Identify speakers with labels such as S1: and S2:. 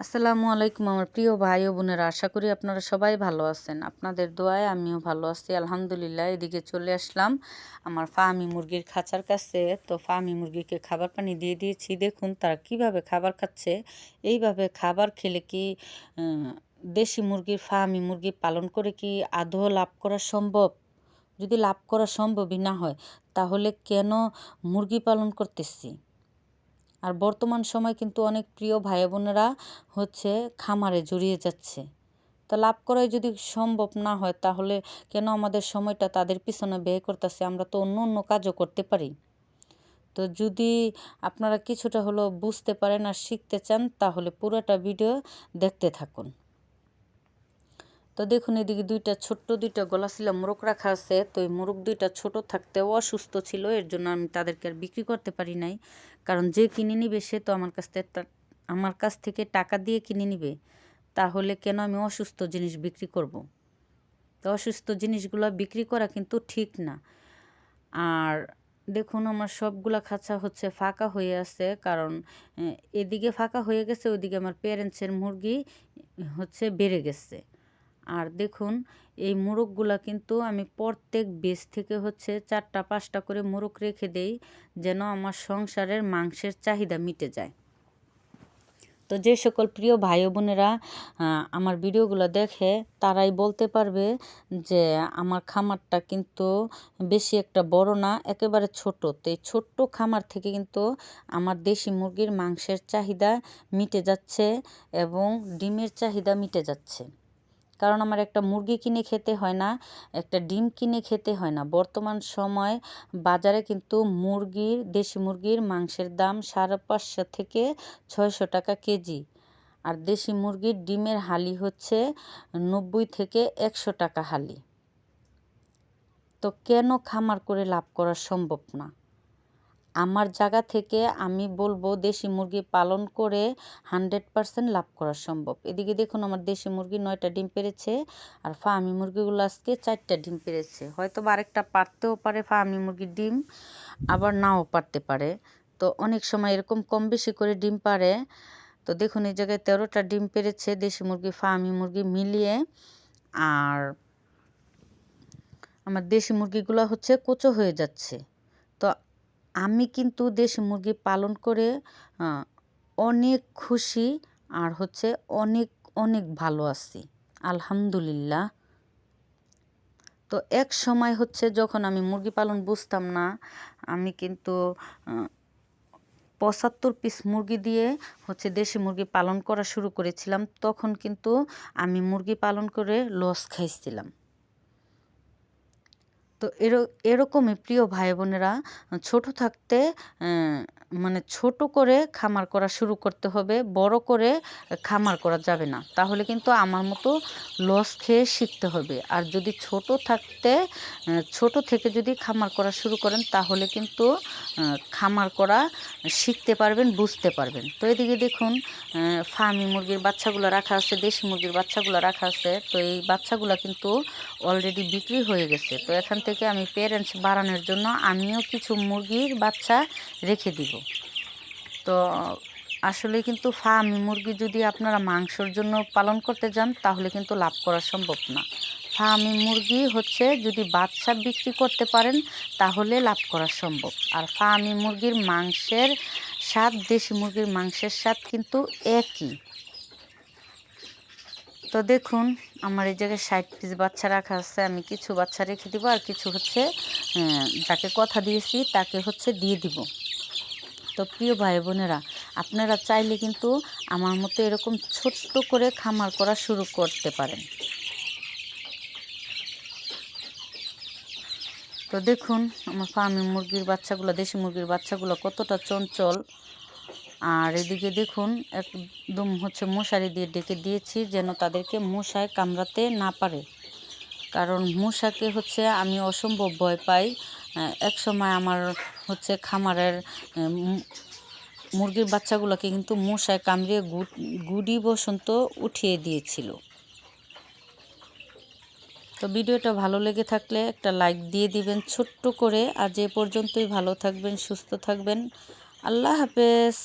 S1: আসসালামু আলাইকুম আমার প্রিয় ভাই ও বোনেরা, আশা করি আপনারা সবাই ভালো আছেন। আপনাদের দোয়ায় আমিও ভালো আছি আলহামদুলিল্লাহ। এদিকে চলে আসলাম আমার ফার্মি মুরগির খাঁচার কাছে। তো ফার্মি মুরগিকে খাবার পানি দিয়ে দিয়েছি। দেখুন তারা কিভাবে খাবার খাচ্ছে। এইভাবে খাবার খেলে কি দেশি মুরগির ফার্মি মুরগি পালন করে কি আদৌ লাভ করা সম্ভব? যদি লাভ করা সম্ভবই না হয় তাহলে কেন মুরগি পালন করতেছি? আর বর্তমান সময় কিন্তু অনেক প্রিয় ভাই বোনেরা খামারে জড়িয়ে যাচ্ছে। তো লাভ করাই যদি সম্ভব না হয় তাহলে কেন আমাদের সময়টা তাদের পিছনে ব্যয় করতেছে? আমরা তো অন্য অন্য কাজও করতে পারি। তো যদি আপনারা কিছুটা হলেও বুঝতে পারেন আর শিখতে চান তাহলে পুরোটা ভিডিও দেখতে থাকুন। তো দেখুন এদিকে ছোট্ট দুইটা গলাশিলা মোরগ রাখা আছে। তো এই মোরগ দুইটা ছোট থাকতেও অসুস্থ ছিল, এর জন্য আমি তাদেরকে আর বিক্রি করতে পারি নাই। কারণ যে কিনে নিবে সে তো আমার কাছ থেকে টাকা দিয়ে কিনে নিবে। তাহলে কেন আমি অসুস্থ জিনিস বিক্রি করব? তো অসুস্থ জিনিসগুলো বিক্রি করা কিন্তু ঠিক না। আর দেখুন আমার সবগুলা খাঁচা ফাঁকা হয়ে আছে, কারণ এদিকে ফাঁকা হয়ে গেছে, ওইদিকে আমার প্যারেন্টসের মুরগি বেড়ে গেছে। আর দেখুন এই মোরগগুলা কিন্তু আমি প্রত্যেক বেচ থেকে 4টা 5টা করে মোরগ রেখে দেই, যেন আমার সংসারের মাংসের চাহিদা মিটে যায়। তো যে সকল প্রিয় ভাই বোনেরা আমার ভিডিওগুলো দেখে তারাই বলতে পারবে যে আমার খামারটা কিন্তু বেশি একটা বড় না, একেবারে ছোট। তো এই ছোট্ট খামার থেকে কিন্তু আমার দেশি মুরগির মাংসের চাহিদা মিটে যাচ্ছে এবং ডিমের চাহিদা মিটে যাচ্ছে। কারণ আমার একটা মুরগি কিনে খেতে হয় না, একটা ডিম কিনে খেতে হয় না। বর্তমান সময় বাজারে কিন্তু দেশি মুরগির মাংসের দাম 550 থেকে 600 টাকা কেজি। আর দেশি মুরগির ডিমের হালি 90 থেকে 100 টাকা হালি। তো কেন খামার করে লাভ করা সম্ভব না? আমার জায়গা থেকে আমি বলবো দেশি মুরগি পালন করে 100% লাভ করা সম্ভব। এদিকে দেখুন আমার দেশি মুরগি 9টা ডিম পেড়েছে, আর ফার্মি মুরগিগুলো আজকে 4টা ডিম পেড়েছে। হয়তো বা আরেকটা পারতেও পারে ফার্মি মুরগির ডিম, আবার নাও পারতে পারে। তো অনেক সময় এরকম কম বেশি করে ডিম পারে। তো দেখুন এই জায়গায় 13টা ডিম পেড়েছে দেশি মুরগি ফার্মি মুরগি মিলিয়ে। আর আমার দেশি মুরগিগুলো কুচো হয়ে যাচ্ছে। তো আমি কিন্তু দেশি মুরগি পালন করে অনেক খুশি আর অনেক অনেক ভালো আছি আলহামদুলিল্লাহ। তো এক সময় যখন আমি মুরগি পালন বুঝতাম না, আমি কিন্তু 75 পিস মুরগি দিয়ে দেশি মুরগি পালন করা শুরু করেছিলাম। তখন কিন্তু আমি মুরগি পালন করে লস খাইছিলাম। তো এরকমই প্রিয় ভাই বোনেরা, ছোট থাকতে ছোট করে খামার করা শুরু করতে হবে, বড় করে খামার করা যাবে না। তাহলে কিন্তু আমার মতো লস খেয়ে শিখতে হবে। আর যদি ছোট থেকে যদি খামার করা শুরু করেন তাহলে কিন্তু খামার করা শিখতে পারবেন, বুঝতে পারবেন। তো এদিকে দেখুন ফার্মি মুরগির বাচ্চাগুলো রাখা আছে, দেশি মুরগির বাচ্চাগুলো রাখা আছে। তো এই বাচ্চাগুলো কিন্তু অলরেডি বিক্রি হয়ে গেছে। তো এখান থেকে আমি প্যারেন্টস বাড়ানোর জন্য আমিও কিছু মুরগির বাচ্চা রেখে দিব। তো আসলে কিন্তু ফার্মি মুরগি যদি আপনারা মাংসের জন্য পালন করতে যান তাহলে কিন্তু লাভ করা সম্ভব না। ফার্মি মুরগি যদি বাচ্চা বিক্রি করতে পারেন তাহলে লাভ করা সম্ভব। আর ফার্মি মুরগির মাংসের স্বাদ দেশি মুরগির মাংসের স্বাদ কিন্তু একই। তো দেখুন আমার এই জায়গায় 60 পিস বাচ্চা রাখা আছে। আমি কিছু বাচ্চা রেখে দিব, আর কিছু যাকে কথা দিয়েছি তাকে দিয়ে দিব। তো প্রিয় ভাই বোনেরা, আপনারা চাইলে কিন্তু আমার মতো এরকম ছোট্ট করে খামার করা শুরু করতে পারেন। তো দেখুন আমার ফার্মি মুরগির বাচ্চাগুলো, দেশি মুরগির বাচ্চাগুলো কতটা চঞ্চল। আর এদিকে দেখুন একদম মশারি দিয়ে ডেকে দিয়েছি যেন তাদেরকে মশায় কামড়াতে না পারে। কারণ মশাকে আমি অসম্ভব ভয় পাই। এক সময় আমার খামারের মুরগির বাচ্চাগুলোকে কিন্তু মশায় কামড়িয়ে গুডি বসন্ত উঠিয়ে দিয়েছিল। তো ভিডিওটা ভালো লেগে থাকলে একটা লাইক দিয়ে দিবেন ছোট্ট করে। আজ এ পর্যন্তই। ভালো থাকবেন, সুস্থ থাকবেন। আল্লাহ হাফেজ।